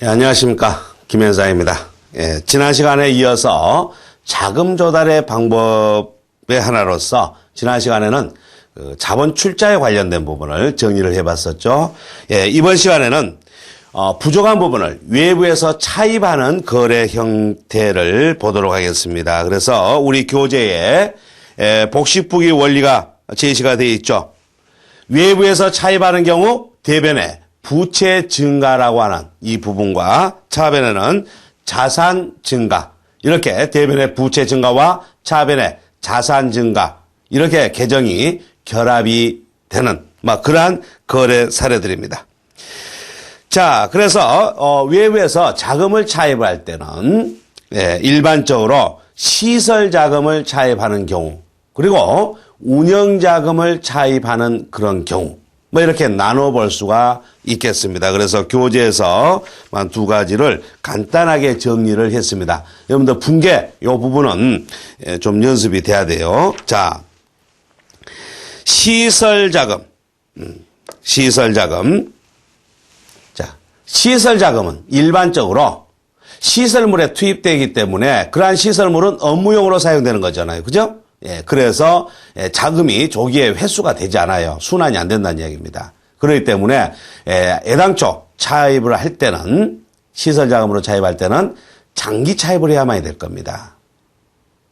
안녕하십니까, 김현상입니다. 지난 시간에 이어서 자금 조달의 방법의 하나로서 지난 시간에는 자본 출자에 관련된 부분을 정리를 해봤었죠. 이번 시간에는 부족한 부분을 외부에서 차입하는 거래 형태를 보도록 하겠습니다. 그래서 우리 교재에 복식부기 원리가 제시가 되어 있죠. 외부에서 차입하는 경우 대변에 부채 증가라고 하는 이 부분과 차변에는 자산 증가, 이렇게 대변의 부채 증가와 차변의 자산 증가, 이렇게 계정이 결합이 되는 그러한 거래 사례들입니다. 자, 그래서 외부에서 자금을 차입할 때는 일반적으로 시설 자금을 차입하는 경우, 그리고 운영 자금을 차입하는 그런 경우, 이렇게 나눠볼 수가 있겠습니다. 그래서 교재에서 두 가지를 간단하게 정리를 했습니다. 여러분들 분계 이 부분은 좀 연습이 돼야 돼요. 자, 시설자금. 자, 시설자금은 일반적으로 시설물에 투입되기 때문에 그러한 시설물은 업무용으로 사용되는 거잖아요. 그죠? 그래서 자금이 조기에 회수가 되지 않아요. 순환이 안 된다는 이야기입니다. 그렇기 때문에 애당초 차입을 할 때는, 시설자금으로 차입할 때는 장기 차입을 해야만 될 겁니다.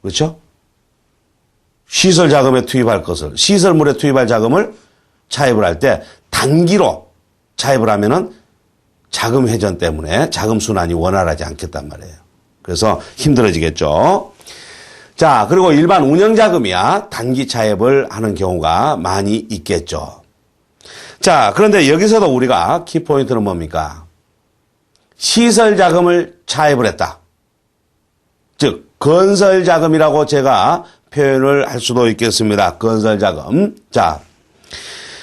그렇죠? 시설자금에 투입할 것을, 시설물에 투입할 자금을 차입을 할 때 단기로 차입을 하면은 자금 회전 때문에 자금 순환이 원활하지 않겠단 말이에요. 그래서 힘들어지겠죠. 자, 그리고 일반 운영자금이야 단기 차입을 하는 경우가 많이 있겠죠. 자, 그런데 여기서도 우리가 키포인트는 뭡니까? 시설자금을 차입을 했다. 즉, 건설자금이라고 제가 표현을 할 수도 있겠습니다. 건설자금. 자,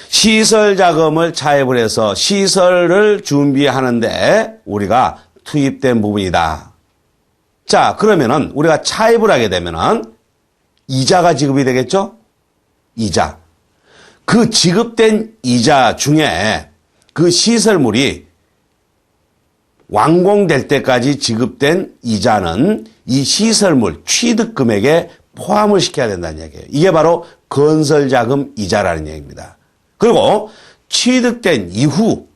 시설자금을 차입을 해서 시설을 준비하는데 우리가 투입된 부분이다. 자, 그러면은 우리가 차입을 하게 되면은 이자가 지급이 되겠죠? 이자. 그 지급된 이자 중에 그 시설물이 완공될 때까지 지급된 이자는 이 시설물 취득 금액에 포함을 시켜야 된다는 얘기예요. 이게 바로 건설자금 이자라는 얘기입니다. 그리고 취득된 이후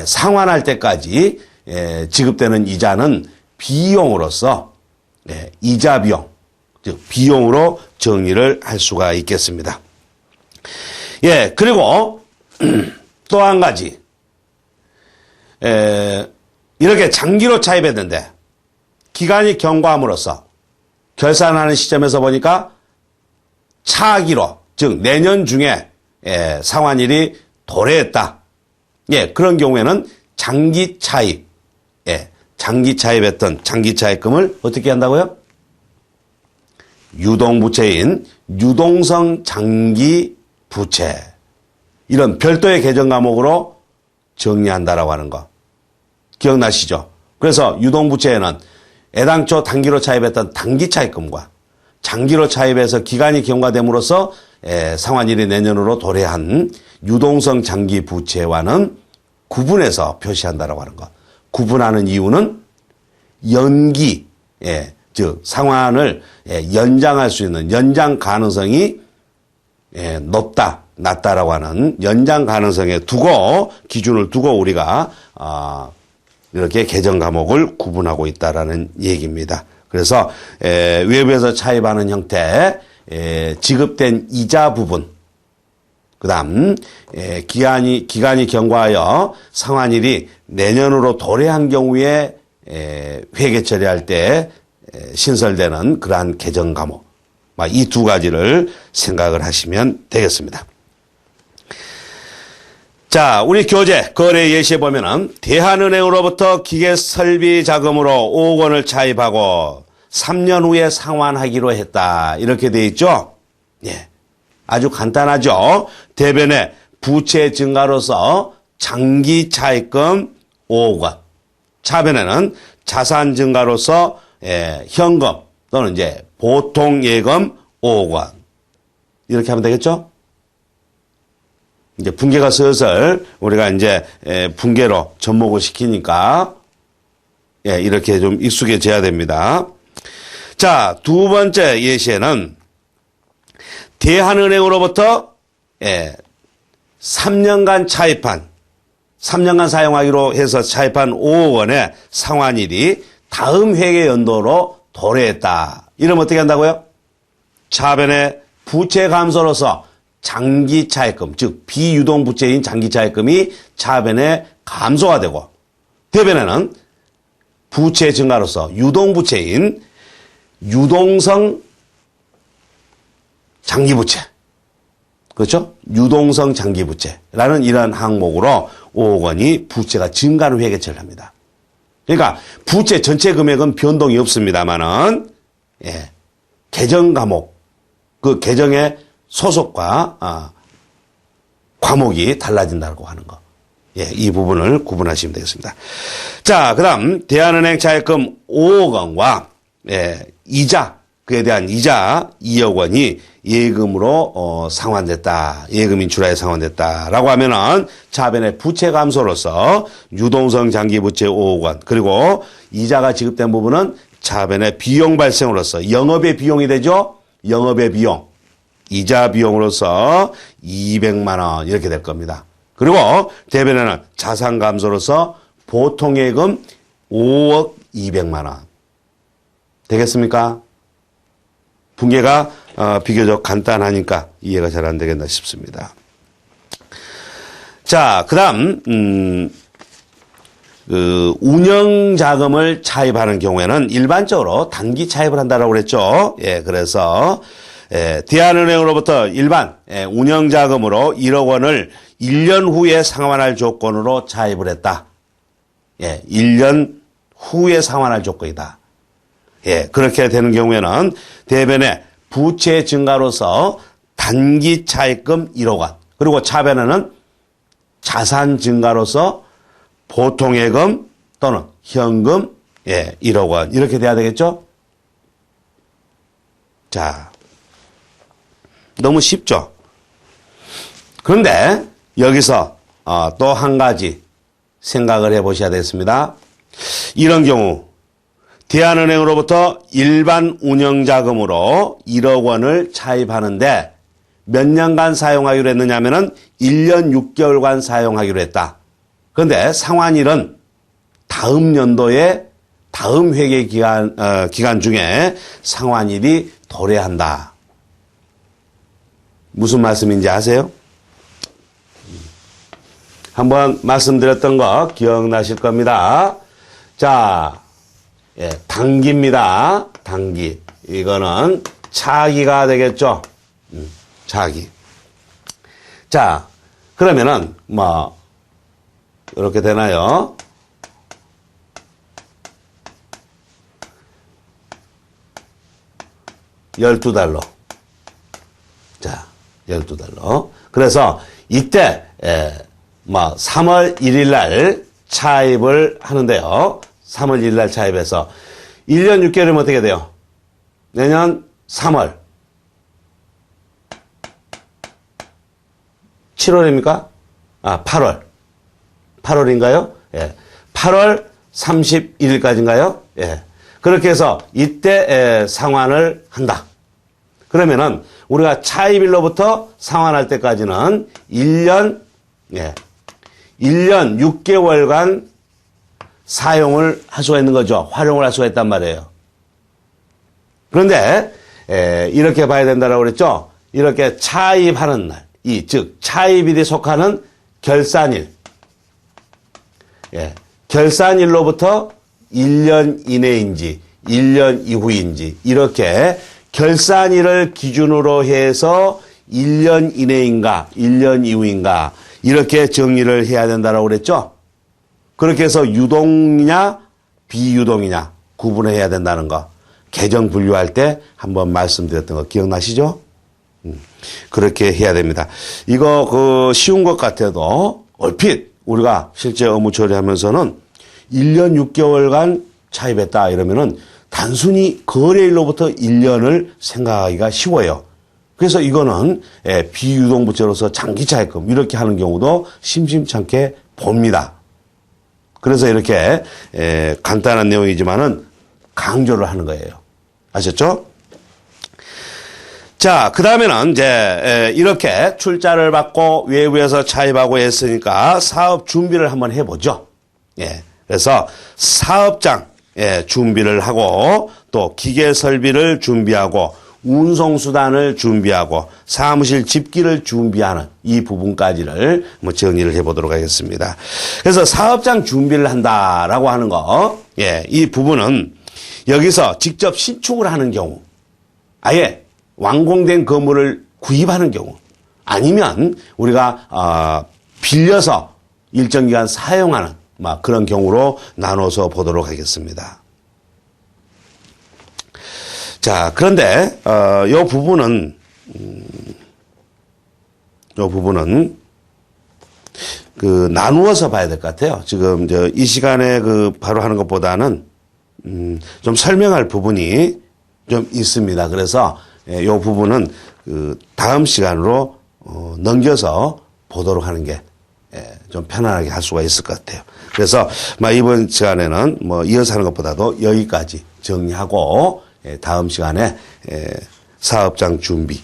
상환할 때까지 지급되는 이자는 비용으로서 이자 비용, 즉 비용으로 정리를 할 수가 있겠습니다. 그리고 또 한 가지, 이렇게 장기로 차입했는데 기간이 경과함으로써 결산하는 시점에서 보니까 차기로, 즉 내년 중에 상환일이 도래했다. 그런 경우에는 장기 차입, 장기 차입했던 장기 차입금을 어떻게 한다고요? 유동부채인 유동성 장기 부채, 이런 별도의 계정 과목으로 정리한다라고 하는 거 기억나시죠? 그래서 유동부채에는 애당초 단기로 차입했던 단기 차입금과 장기로 차입해서 기간이 경과됨으로써 상환일이 내년으로 도래한 유동성 장기 부채와는 구분해서 표시한다라고 하는 것. 구분하는 이유는 연기, 즉 상환을 연장할 수 있는 연장 가능성이 높다, 낮다라고 하는 연장 가능성에 두고, 기준을 두고 우리가 이렇게 계정 과목을 구분하고 있다라는 얘기입니다. 그래서 외부에서 차입하는 형태, 지급된 이자 부분, 그다음 기간이 경과하여 상환일이 내년으로 도래한 경우에 회계 처리할 때 신설되는 그러한 계정 과목, 이 두 가지를 생각을 하시면 되겠습니다. 자, 우리 교재 거래 예시에 보면은 대한은행으로부터 기계 설비 자금으로 5억 원을 차입하고 3년 후에 상환하기로 했다. 이렇게 돼 있죠? 아주 간단하죠? 대변에 부채 증가로서 장기 차입금 5억 원. 차변에는 자산 증가로서 현금 또는 이제 보통 예금 5억 원. 이렇게 하면 되겠죠? 이제 분계가 슬슬 우리가 이제 분계로 접목을 시키니까 이렇게 좀 익숙해져야 됩니다. 자, 두 번째 예시에는 대한은행으로부터 3년간 차입한 3년간 사용하기로 해서 차입한 5억 원의 상환일이 다음 회계 연도로 도래했다. 이러면 어떻게 한다고요? 차변의 부채 감소로서 장기 차입금, 즉 비유동 부채인 장기 차입금이 차변에 감소가 되고 대변에는 부채 증가로서 유동 부채인 유동성 장기 부채, 그렇죠? 유동성 장기 부채라는 이러한 항목으로 5억 원이 부채가 증가하는 회계처리를 합니다. 그러니까 부채 전체 금액은 변동이 없습니다만은 계정 과목, 그 계정의 소속과 과목이 달라진다고 하는 거. 이 부분을 구분하시면 되겠습니다. 자, 그다음 대한은행 차입금 5억 원과 이자, 그에 대한 이자 2억 원이 예금으로 상환됐다. 예금 인출하에 상환됐다라고 하면은 차변의 부채 감소로서 유동성 장기 부채 5억 원, 그리고 이자가 지급된 부분은 차변의 비용 발생으로서 영업의 비용이 되죠. 영업의 비용, 이자 비용으로서 200만 원 이렇게 될 겁니다. 그리고 대변에는 자산 감소로서 보통 예금 5억 200만 원. 되겠습니까? 분계가 비교적 간단하니까 이해가 잘 안 되겠나 싶습니다. 자, 그다음 운영 자금을 차입하는 경우에는 일반적으로 단기 차입을 한다라고 그랬죠. 그래서 대한은행으로부터 일반 운영 자금으로 1억 원을 1년 후에 상환할 조건으로 차입을 했다. 1년 후에 상환할 조건이다. 그렇게 되는 경우에는 대변에 부채 증가로서 단기 차입금 1억 원, 그리고 차변에는 자산 증가로서 보통 예금 또는 현금 1억 원 이렇게 돼야 되겠죠? 자, 너무 쉽죠? 그런데 여기서 또 한 가지 생각을 해보셔야 되겠습니다. 이런 경우 대한은행으로부터 일반 운영자금으로 1억 원을 차입하는데 몇 년간 사용하기로 했느냐 하면은 1년 6개월간 사용하기로 했다. 그런데 상환일은 다음 연도에 다음 회계 기간 중에 상환일이 도래한다. 무슨 말씀인지 아세요? 한번 말씀드렸던 거 기억나실 겁니다. 자, 단기입니다. 단기. 이거는 차기가 되겠죠. 차기. 자, 그러면은 이렇게 되나요? $12. 자, $12. 그래서 이때 3월 1일 날 차입을 하는데요. 3월 1일 날 차입해서 1년 6개월이면 어떻게 돼요? 내년 3월. 7월입니까? 8월. 8월인가요? 8월 31일까지인가요? 그렇게 해서 이때 상환을 한다. 그러면은 우리가 차입일로부터 상환할 때까지는 1년 6개월간 사용을 할 수가 있는 거죠. 활용을 할 수가 있단 말이에요. 그런데 이렇게 봐야 된다고 그랬죠. 이렇게 차입하는 날, 즉 차입일이 속하는 결산일, 결산일로부터 1년 이내인지 1년 이후인지 이렇게 결산일을 기준으로 해서 1년 이내인가 1년 이후인가 이렇게 정리를 해야 된다고 그랬죠. 그렇게 해서 유동이냐 비유동이냐 구분해야 된다는 거 계정 분류할 때 한번 말씀드렸던 거 기억나시죠? 그렇게 해야 됩니다. 이거 쉬운 것 같아도 얼핏 우리가 실제 업무 처리하면서는 1년 6개월간 차입했다 이러면은 단순히 거래일로부터 1년을 생각하기가 쉬워요. 그래서 이거는 비유동부채로서 장기차입금 이렇게 하는 경우도 심심찮게 봅니다. 그래서 이렇게 간단한 내용이지만은 강조를 하는 거예요. 아셨죠? 자, 그 다음에는 이제 이렇게 출자를 받고 외부에서 차입하고 했으니까 사업 준비를 한번 해보죠. 예. 그래서 사업장 준비를 하고 또 기계 설비를 준비하고 운송수단을 준비하고 사무실 집기를 준비하는 이 부분까지를 뭐 정리를 해보도록 하겠습니다. 그래서 사업장 준비를 한다라고 하는 거, 이 부분은 여기서 직접 신축을 하는 경우, 아예 완공된 건물을 구입하는 경우, 아니면 우리가 빌려서 일정 기간 사용하는 막 그런 경우로 나눠서 보도록 하겠습니다. 자, 그런데 요 부분은 그 나누어서 봐야 될 것 같아요. 지금 이 시간에 그 바로 하는 것보다는 좀 설명할 부분이 좀 있습니다. 그래서 요 부분은 그 다음 시간으로 넘겨서 보도록 하는 게 좀 편안하게 할 수가 있을 것 같아요. 그래서 이번 시간에는 뭐 이어서 하는 것보다도 여기까지 정리하고 다음 시간에 사업장 준비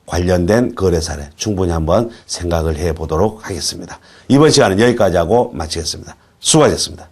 관련된 거래 사례 충분히 한번 생각을 해 보도록 하겠습니다. 이번 시간은 여기까지 하고 마치겠습니다. 수고하셨습니다.